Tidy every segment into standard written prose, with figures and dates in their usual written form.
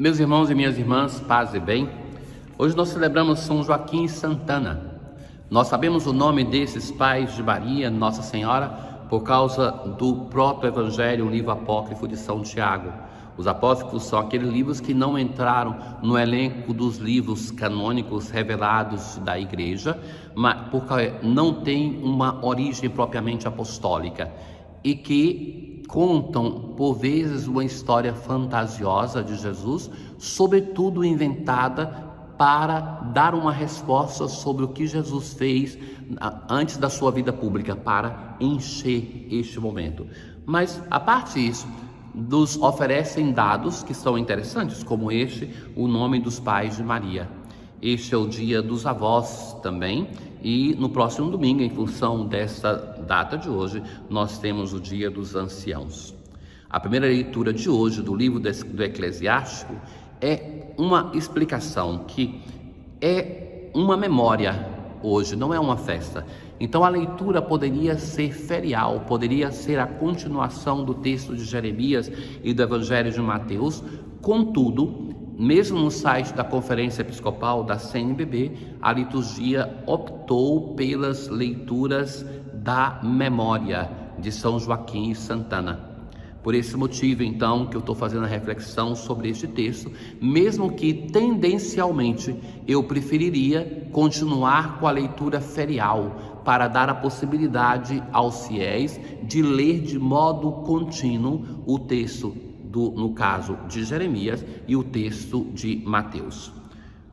Meus irmãos e minhas irmãs, paz e bem. Hoje nós celebramos São Joaquim e Santana. Nós sabemos o nome desses pais de Maria, Nossa Senhora, por causa do proto-evangelho, o livro apócrifo de São Tiago. Os apócrifos são aqueles livros que não entraram no elenco dos livros canônicos revelados da Igreja, mas porque não tem uma origem propriamente apostólica e que contam, por vezes, uma história fantasiosa de Jesus, sobretudo inventada para dar uma resposta sobre o que Jesus fez antes da sua vida pública, para encher este momento. Mas, a parte disso, nos oferecem dados que são interessantes, como este, o nome dos pais de Maria. Este é o dia dos avós também, e no próximo domingo, em função desta data de hoje, nós temos o dia dos anciãos. A primeira leitura de hoje do livro do Eclesiástico é uma explicação que é uma memória hoje, não é uma festa. Então a leitura poderia ser ferial, poderia ser a continuação do texto de Jeremias e do Evangelho de Mateus. Contudo, mesmo no site da Conferência Episcopal da CNBB, a liturgia optou pelas leituras da memória de São Joaquim e Santana. Por esse motivo, então, que eu estou fazendo a reflexão sobre este texto, mesmo que tendencialmente eu preferiria continuar com a leitura ferial, para dar a possibilidade aos fiéis de ler de modo contínuo o texto no caso de Jeremias e o texto de Mateus.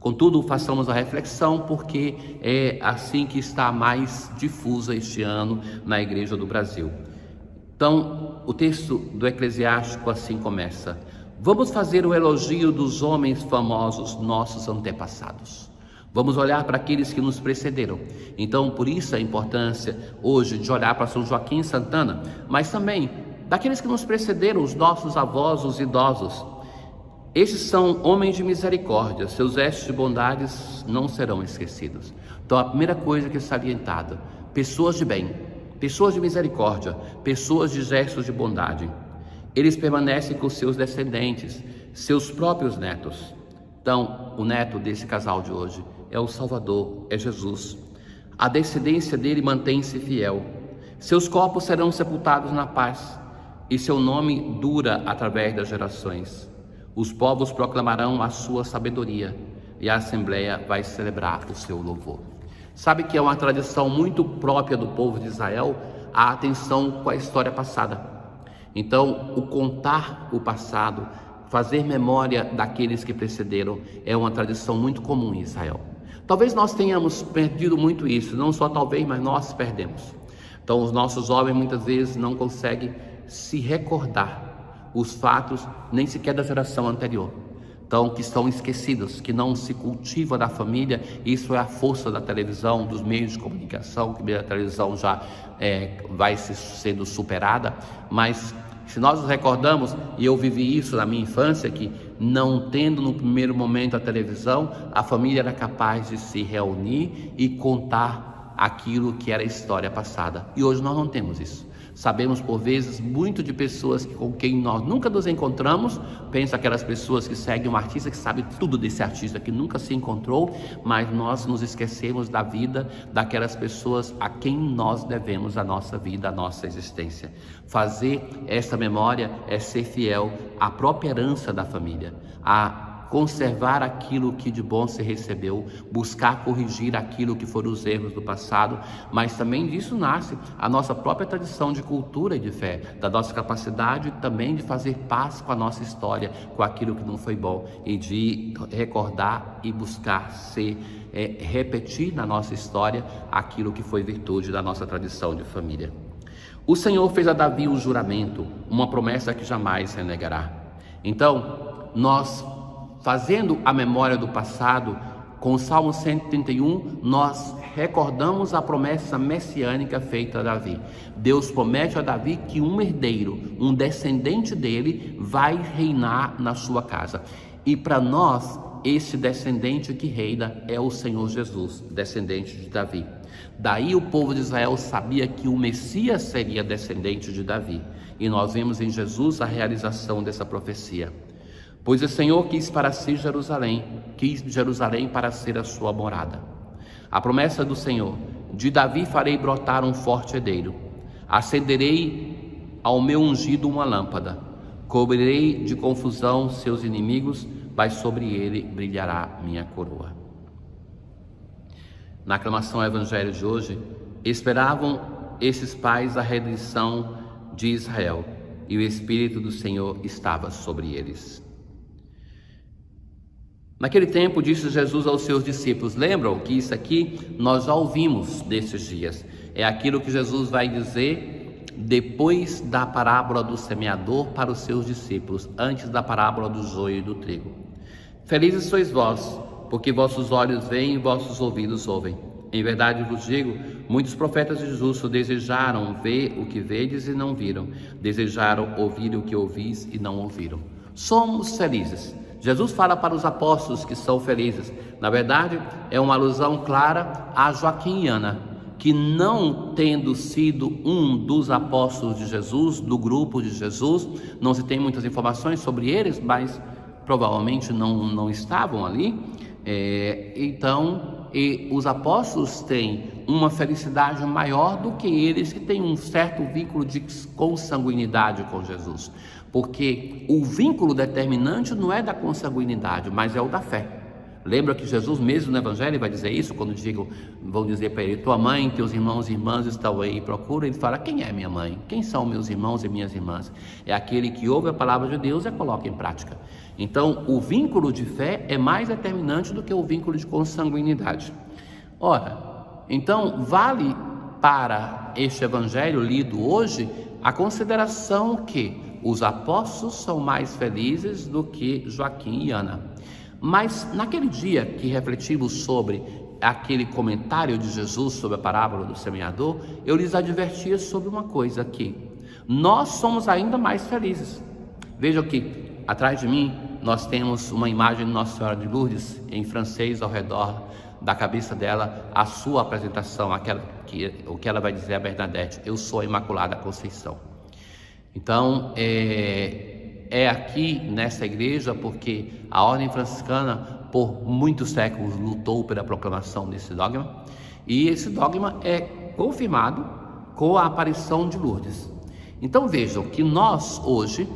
Contudo, façamos a reflexão, porque é assim que está mais difusa este ano na Igreja do Brasil. Então, o texto do Eclesiástico assim começa: vamos fazer o elogio dos homens famosos, nossos antepassados. Vamos olhar para aqueles que nos precederam. Então, por isso a importância hoje de olhar para São Joaquim e Santana, mas também daqueles que nos precederam, os nossos avós, os idosos. Esses são homens de misericórdia, seus gestos de bondades não serão esquecidos. Então, a primeira coisa que é salientada: pessoas de bem, pessoas de misericórdia, pessoas de gestos de bondade. Eles permanecem com seus descendentes, seus próprios netos. Então, o neto desse casal de hoje é o Salvador, é Jesus. A descendência dele mantém-se fiel. Seus corpos serão sepultados na paz, e seu nome dura através das gerações. Os povos proclamarão a sua sabedoria, e a Assembleia vai celebrar o seu louvor. Sabe que é uma tradição muito própria do povo de Israel a atenção com a história passada. Então, o contar o passado, fazer memória daqueles que precederam, é uma tradição muito comum em Israel. Talvez nós tenhamos perdido muito isso, não só talvez, mas nós perdemos. Então, os nossos jovens muitas vezes não conseguem se recordar os fatos nem sequer da geração anterior. Então, que estão esquecidos, que não se cultiva da família. Isso é a força da televisão, dos meios de comunicação, que a televisão já vai sendo superada, mas se nós nos recordamos, e eu vivi isso na minha infância, que não tendo no primeiro momento a televisão, a família era capaz de se reunir e contar aquilo que era a história passada. E hoje nós não temos isso. Sabemos por vezes muito de pessoas com quem nós nunca nos encontramos. Pensa aquelas pessoas que seguem um artista, que sabe tudo desse artista, que nunca se encontrou, mas nós nos esquecemos da vida daquelas pessoas a quem nós devemos a nossa vida, a nossa existência. Fazer esta memória é ser fiel à própria herança da família, a conservar aquilo que de bom se recebeu, buscar corrigir aquilo que foram os erros do passado, mas também disso nasce a nossa própria tradição de cultura e de fé, da nossa capacidade também de fazer paz com a nossa história, com aquilo que não foi bom, e de recordar e buscar repetir na nossa história aquilo que foi virtude da nossa tradição de família. O Senhor fez a Davi um juramento, uma promessa que jamais renegará. Então, nós, fazendo a memória do passado, com o Salmo 131, nós recordamos a promessa messiânica feita a Davi. Deus promete a Davi que um herdeiro, um descendente dele, vai reinar na sua casa. E para nós, esse descendente que reina é o Senhor Jesus, descendente de Davi. Daí o povo de Israel sabia que o Messias seria descendente de Davi. E nós vemos em Jesus a realização dessa profecia. Pois o Senhor quis Jerusalém para ser a sua morada. A promessa do Senhor: de Davi farei brotar um forte herdeiro, acenderei ao meu ungido uma lâmpada, cobrirei de confusão seus inimigos, mas sobre ele brilhará minha coroa. Na aclamação ao Evangelho de hoje, esperavam esses pais a redenção de Israel, e o Espírito do Senhor estava sobre eles. Naquele tempo, disse Jesus aos seus discípulos: lembram que isso aqui nós já ouvimos nesses dias. É aquilo que Jesus vai dizer depois da parábola do semeador para os seus discípulos, antes da parábola do joio e do trigo. Felizes sois vós, porque vossos olhos veem e vossos ouvidos ouvem. Em verdade vos digo, muitos profetas de justo desejaram ver o que vedes e não viram, desejaram ouvir o que ouvis e não ouviram. Somos felizes. Jesus fala para os apóstolos que são felizes. Na verdade, é uma alusão clara a Joaquim e Ana, que não tendo sido um dos apóstolos de Jesus, do grupo de Jesus, não se tem muitas informações sobre eles, mas provavelmente não estavam ali. E os apóstolos têm uma felicidade maior do que eles que têm um certo vínculo de consanguinidade com Jesus, porque o vínculo determinante não é da consanguinidade, mas é o da fé. Lembra que Jesus mesmo no Evangelho vai dizer isso, quando vão dizer para ele: tua mãe, teus irmãos e irmãs estão aí, procura. Ele fala: quem é minha mãe? Quem são meus irmãos e minhas irmãs? É aquele que ouve a palavra de Deus e a coloca em prática. Então, o vínculo de fé é mais determinante do que o vínculo de consanguinidade. Ora, então vale para este Evangelho lido hoje a consideração que os apóstolos são mais felizes do que Joaquim e Ana. Mas naquele dia que refletimos sobre aquele comentário de Jesus sobre a parábola do semeador, eu lhes advertia sobre uma coisa aqui: nós somos ainda mais felizes. Vejam aqui, atrás de mim nós temos uma imagem de Nossa Senhora de Lourdes em francês ao redor da cabeça dela, a sua apresentação, o que ela vai dizer a Bernadette: eu sou a Imaculada Conceição. Então, é aqui nessa igreja porque a ordem franciscana por muitos séculos lutou pela proclamação desse dogma, e esse dogma é confirmado com a aparição de Lourdes. Então vejam que nós hoje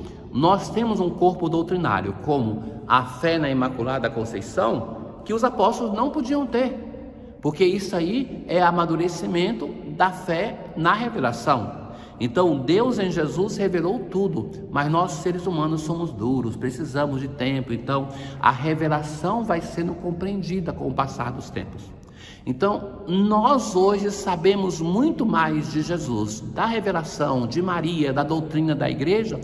temos um corpo doutrinário como a fé na Imaculada Conceição que os apóstolos não podiam ter, porque isso aí é amadurecimento da fé na revelação. Então Deus em Jesus revelou tudo, mas nós seres humanos somos duros, precisamos de tempo. Então a revelação vai sendo compreendida com o passar dos tempos. Então nós hoje sabemos muito mais de Jesus, da revelação, de Maria, da doutrina da igreja,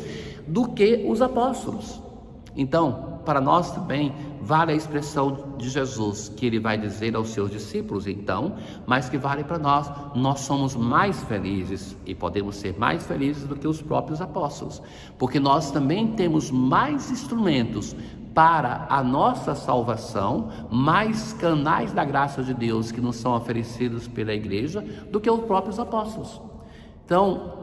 do que os apóstolos. Então, para nós também vale a expressão de Jesus que ele vai dizer aos seus discípulos, então, mas que vale para nós. Nós somos mais felizes e podemos ser mais felizes do que os próprios apóstolos, porque nós também temos mais instrumentos para a nossa salvação, mais canais da graça de Deus que nos são oferecidos pela igreja do que os próprios apóstolos. Então,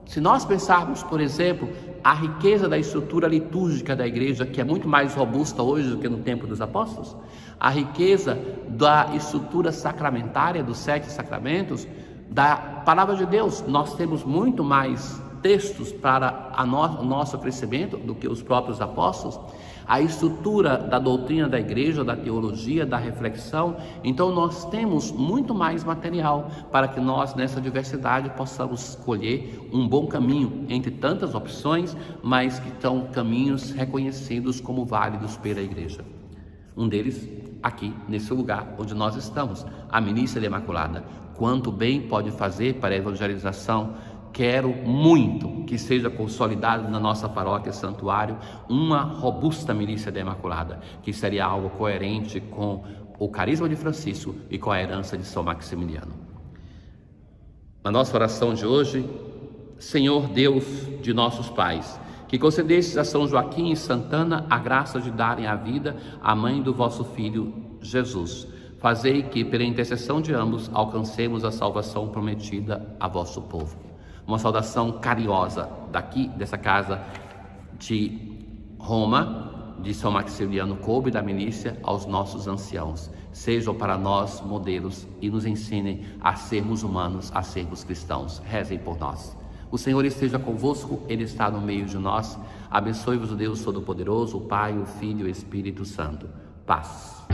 se nós pensarmos, por exemplo, a riqueza da estrutura litúrgica da igreja, que é muito mais robusta hoje do que no tempo dos apóstolos, a riqueza da estrutura sacramentária, dos 7 sacramentos, da palavra de Deus, nós temos muito mais textos para o nosso crescimento do que os próprios apóstolos, a estrutura da doutrina da igreja, da teologia, da reflexão. Então nós temos muito mais material para que nós nessa diversidade possamos escolher um bom caminho entre tantas opções, mas que são caminhos reconhecidos como válidos pela igreja. Um deles aqui nesse lugar onde nós estamos, a Milícia da Imaculada. Quanto bem pode fazer para a evangelização. Quero muito que seja consolidado na nossa paróquia santuário uma robusta Milícia da Imaculada, que seria algo coerente com o carisma de Francisco e com a herança de São Maximiliano. Na nossa oração de hoje: Senhor Deus de nossos pais, que concedestes a São Joaquim e Santana a graça de darem a vida à mãe do vosso Filho Jesus. Fazei que, pela intercessão de ambos, alcancemos a salvação prometida a vosso povo. Uma saudação carinhosa daqui, dessa casa de Roma, de São Maximiliano Kolbe da milícia aos nossos anciãos. Sejam para nós modelos e nos ensinem a sermos humanos, a sermos cristãos. Rezem por nós. O Senhor esteja convosco, Ele está no meio de nós. Abençoe-vos o Deus Todo-Poderoso, o Pai, o Filho e o Espírito Santo. Paz.